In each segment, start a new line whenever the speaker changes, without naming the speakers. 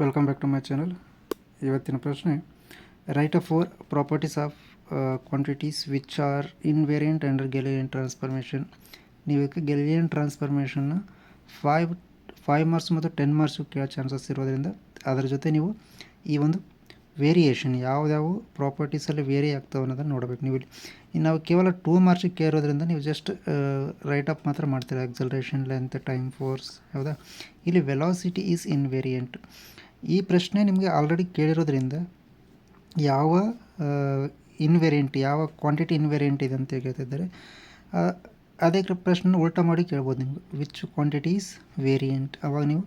Welcome back to my channel. ಇವತ್ತಿನ ಪ್ರಶ್ನೆ, write a 4 properties of quantities which are invariant under Galilean transformation. ನೀವು ಗೆಲಿಲಿಯನ್ ಟ್ರಾನ್ಸ್ಫಾರ್ಮೇಷನ್ನ 5 marks ಮತ್ತು 10 marks ಕೇಳೋ ಚಾನ್ಸಸ್ ಇರೋದ್ರಿಂದ ಅದರ ಜೊತೆ ನೀವು ಈ ಒಂದು ವೇರಿಯೇಷನ್ ಯಾವುದ್ಯಾವು ಪ್ರಾಪರ್ಟೀಸಲ್ಲಿ ವೇರಿ ಆಗ್ತಾವೆ ಅನ್ನೋದನ್ನು ನೋಡಬೇಕು. ನೀವು ಇಲ್ಲಿ ನಾವು ಕೇವಲ 2 ಮಾರ್ಕ್ಸಿಗೆ ಕೇಳಿರೋದ್ರಿಂದ ನೀವು ಜಸ್ಟ್ ರೈಟ್ ಅಪ್ ಮಾತ್ರ ಮಾಡ್ತೀರಾ. ಎಕ್ಸಲರೇಷನ್, ಲೆಂತ್, ಟೈಮ್, ಫೋರ್ಸ್, ಹೌದಾ. ಇಲ್ಲಿ ವೆಲಾಸಿಟಿ ಈಸ್ ಇನ್ವೇರಿಯಂಟ್. ಈ ಪ್ರಶ್ನೆ ನಿಮಗೆ ಆಲ್ರೆಡಿ ಕೇಳಿರೋದ್ರಿಂದ ಯಾವ ಇನ್ವೇರಿಯಂಟ್, ಯಾವ ಕ್ವಾಂಟಿಟಿ ಇನ್ವೇರಿಯಂಟ್ ಇದೆ ಅಂತ ಕೇಳ್ತಿದ್ದಾರೆ. ಅದೇ ಪ್ರಶ್ನೆ ಉಲ್ಟಾ ಮಾಡಿ ಕೇಳ್ಬೋದು ನಿಮ್ಗೆ, ವಿಚ್ ಕ್ವಾಂಟಿಟಿ ಈಸ್ ವೇರಿಯಂಟ್. ಅವಾಗ ನೀವು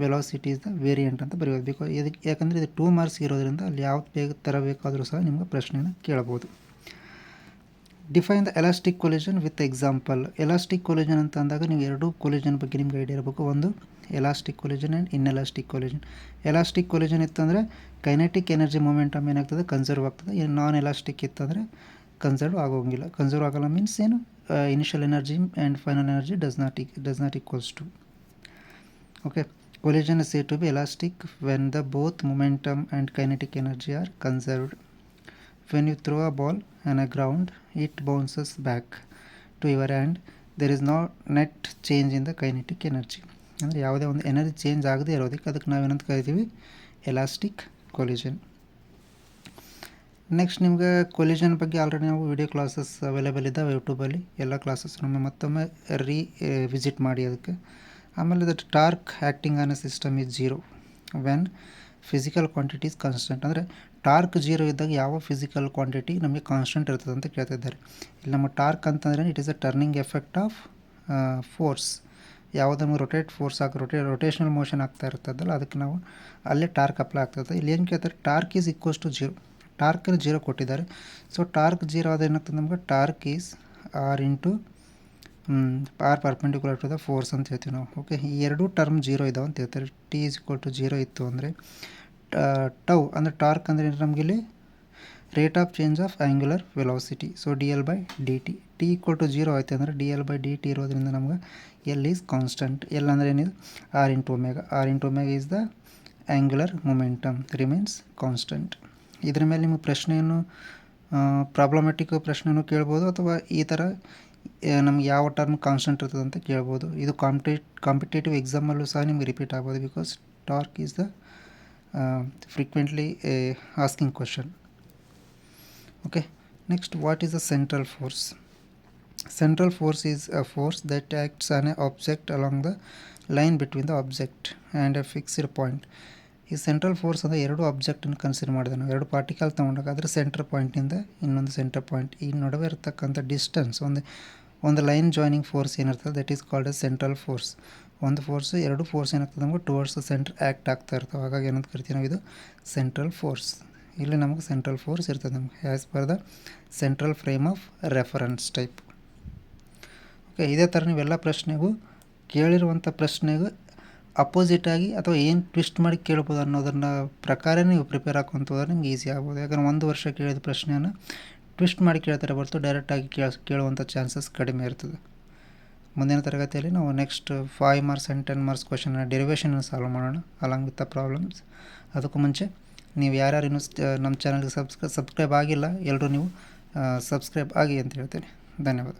ವೆಲಾಸಿಟಿ ಇಸ್ ದ ವೇರಿಯಂಟ್ ಅಂತ ಬರೆಯೋದು. ಬಿಕಾಸ್ ಯಾಕಂದರೆ ಇದು 2 ಮಾರ್ಕ್ಸ್ ಇರೋದ್ರಿಂದ ಅಲ್ಲಿ ಯಾವ ಥರ ಬೇಕಾದರೂ ಸಹ ನಿಮ್ಗೆ ಪ್ರಶ್ನೆಯನ್ನು ಕೇಳ್ಬೋದು. Define the elastic collision with example. Elastic collision ಅಂತ ಅಂದಾಗ ನೀವು ಎರಡೂ ಕೊಲಿಜನ್ ಬಗ್ಗೆ ನಿಮ್ಗೆ ಐಡಿಯಾ ಇರಬೇಕು. ಒಂದು elastic collision and inelastic collision. Elastic collision ಇತ್ತಂದರೆ ಕೈನೆಟಿಕ್ ಎನರ್ಜಿ ಮೂಮೆಂಟಮ್ ಏನಾಗ್ತದೆ, ಕನ್ಸರ್ವ್ ಆಗ್ತದೆ. ನಾನ್ ಎಲಾಸ್ಟಿಕ್ ಇತ್ತಂದರೆ ಕನ್ಸರ್ವ್ ಆಗೋಂಗಿಲ್ಲ. ಕನ್ಸರ್ವ್ ಆಗಲ್ಲ ಮೀನ್ಸ್ ಏನು, initial energy and final energy does not equals to. Okay, collision is said to be elastic when the both momentum and kinetic energy are conserved. When you throw a ball on a ground, it bounces back to your hand. There is no net change in the kinetic energy. ಅಂದರೆ ಯಾವುದೇ ಒಂದು energy change ಆಗದೇ ಇರೋದಕ್ಕೆ ಅದಕ್ಕೆ ನಾವೇನಂತ ಕರಿತೀವಿ, elastic collision. Next ನಿಮಗೆ collision ಬಗ್ಗೆ ಆಲ್ರೆಡಿ ನಾವು ವಿಡಿಯೋ ಕ್ಲಾಸಸ್ ಅವೈಲೇಬಲ್ ಇದ್ದಾವೆ ಯೂಟ್ಯೂಬಲ್ಲಿ. ಎಲ್ಲ ಕ್ಲಾಸಸ್ ಮತ್ತೊಮ್ಮೆ ವಿಸಿಟ್ ಮಾಡಿ ಅದಕ್ಕೆ. ಆಮೇಲೆ that torque acting on A system is 0 when physical quantity is constant. ಅಂದರೆ ಟಾರ್ಕ್ 0 ಇದ್ದಾಗ ಯಾವ ಫಿಸಿಕಲ್ ಕ್ವಾಂಟಿಟಿ ನಮಗೆ ಕಾನ್ಸ್ಟೆಂಟ್ ಇರ್ತದೆ ಅಂತ ಕೇಳ್ತಿದ್ದಾರೆ. ಇಲ್ಲಿ ನಮ್ಮ ಟಾರ್ಕ್ ಅಂತಂದರೆ it is a turning effect of force. ಯಾವುದು ನಮಗೆ ರೊಟೇಷನಲ್ ಮೋಷನ್ ಆಗ್ತಾ ಇರ್ತದಲ್ಲ, ಅದಕ್ಕೆ ನಾವು ಅಲ್ಲೇ ಟಾರ್ಕ್ ಅಪ್ಲೈ ಆಗ್ತದೆ. ಇಲ್ಲಿ ಏನು ಕೇಳ್ತಾರೆ, ಟಾರ್ಕ್ ಈಸ್ ಈಕ್ವಲ್ಸ್ ಟು 0. ಟಾರ್ಕನ್ನು 0 ಕೊಟ್ಟಿದ್ದಾರೆ. ಸೊ ಟಾರ್ಕ್ 0 ಆದ ಏನಾಗ್ತದೆ ನಮ್ಗೆ, torque is R into R perpendicular to the force ಅಂತ ಹೇಳ್ತೀವಿ ನಾವು. ಓಕೆ, ಈ ಎರಡೂ ಟರ್ಮ್ 0 ಇದಾವೆ ಅಂತ ಹೇಳ್ತಾರೆ. ಟಿ ಈಸ್ ಈಕ್ವಲ್ ಟು 0 ಇತ್ತು ಅಂದರೆ ಟೌ ಅಂದರೆ ಟಾರ್ಕ್ ಅಂದರೆ ನಮಗೆ ಇಲ್ಲಿ rate of change of angular velocity. So D L by D T. T equal to 0 ಆಯ್ತು ಅಂದರೆ D L by D T ಇರೋದ್ರಿಂದ ನಮ್ಗೆ ಎಲ್ ಈಸ್ ಕಾನ್ಸ್ಟೆಂಟ್. ಎಲ್ ಅಂದರೆ ಏನಿದೆ, R into omega. R into omega is the angular momentum remains constant. ಇದ್ರ ಮೇಲೆ ನಿಮಗೆ ಪ್ರಶ್ನೆಯನ್ನು ಪ್ರಾಬ್ಲಮೆಟಿಕ್ ಪ್ರಶ್ನೆಯನ್ನು ಕೇಳ್ಬೋದು, ಅಥವಾ ಈ ಥರ ನಮ್ಗೆ ಯಾವ ಟರ್ಮ್ ಕಾನ್ಸ್ಟೆಂಟ್ ಇರ್ತದೆ ಅಂತ ಕೇಳ್ಬೋದು. ಇದು ಕಾಂಪಿಟೇಟಿವ್ ಎಕ್ಸಾಮಲ್ಲೂ ಸಹ ನಿಮ್ಗೆ ರಿಪೀಟ್ ಆಗ್ಬೋದು, because torque is the frequently asking question. Okay, next, what is the central force? Central force is a force that acts on an object along the line between the object and a fixed point. ಈ central force ಅಂದರೆ ಎರಡು ಆಬ್ಜೆಕ್ಟನ್ನು consider ಮಾಡಿದೆ ನಾವು. ಎರಡು particle ತೊಗೊಂಡಾಗ ಅದರ centre ಪಾಯಿಂಟಿಂದ ಇನ್ನೊಂದು centre point ಈ ನಡುವೆ ಇರತಕ್ಕಂಥ ಡಿಸ್ಟೆನ್ಸ್, ಒಂದು ಲೈನ್ ಜಾಯ್ನಿಂಗ್ ಫೋರ್ಸ್ ಏನಿರ್ತದೆ, that is called A central force. ಒಂದು ಫೋರ್ಸ್, ಎರಡು ಫೋರ್ಸ್ ಏನಾಗ್ತದೆ ನಮಗೆ ಟುವರ್ಡ್ಸ್ ದ ಸೆಂಟ್ರ್ ಆ್ಯಕ್ಟ್ ಆಗ್ತಾ ಇರ್ತವೆ. ಹಾಗಾಗಿ ಏನಂತ ಕರಿತೀವಿ ನಾವು, ಇದು ಸೆಂಟ್ರಲ್ ಫೋರ್ಸ್. ಇಲ್ಲಿ ನಮಗೆ ಸೆಂಟ್ರಲ್ ಫೋರ್ಸ್ ಇರ್ತದೆ ನಮಗೆ as per the central frame of reference type. Okay, ಇದೇ ಥರ ನೀವೆಲ್ಲ ಪ್ರಶ್ನೆಗೂ ಕೇಳಿರುವಂಥ ಪ್ರಶ್ನೆಗೂ ಅಪೋಸಿಟಾಗಿ ಅಥವಾ ಏನು ಟ್ವಿಸ್ಟ್ ಮಾಡಿ ಕೇಳ್ಬೋದು ಅನ್ನೋದನ್ನ ಪ್ರಕಾರ ನೀವು ಪ್ರಿಪೇರ್ ಹಾಕೊಂತ ಹೋದ್ರೆ ನಿಮ್ಗೆ ಈಸಿ ಆಗ್ಬೋದು. ಯಾಕಂದರೆ 1 ವರ್ಷ ಕೇಳಿದ ಪ್ರಶ್ನೆಯನ್ನು ಟ್ವಿಸ್ಟ್ ಮಾಡಿ ಕೇಳ್ತಾರೆ ಹೊರತು ಡೈರೆಕ್ಟಾಗಿ ಕೇಳುವಂಥ ಚಾನ್ಸಸ್ ಕಡಿಮೆ ಇರ್ತದೆ. ಮುಂದಿನ ತರಗತಿಯಲ್ಲಿ ನಾವು next 5 marks and 10 marks question ಡೆರಿವೇಷನ್ನ ಸಾಲ್ವ್ ಮಾಡೋಣ ಅಲಾಂಗ್ ವಿತ್ ದ ಪ್ರಾಬ್ಲಮ್ಸ್. ಅದಕ್ಕೂ ಮುಂಚೆ ನೀವು ಯಾರ್ಯಾರು ಇನ್ನೂ ನಮ್ಮ ಚಾನಲ್ಗೆ ಸಬ್ಸ್ಕ್ರೈಬ್ ಆಗಿಲ್ಲ, ಎಲ್ಲರೂ ನೀವು ಸಬ್ಸ್ಕ್ರೈಬ್ ಆಗಿ ಅಂತ ಹೇಳ್ತೇನೆ. ಧನ್ಯವಾದ.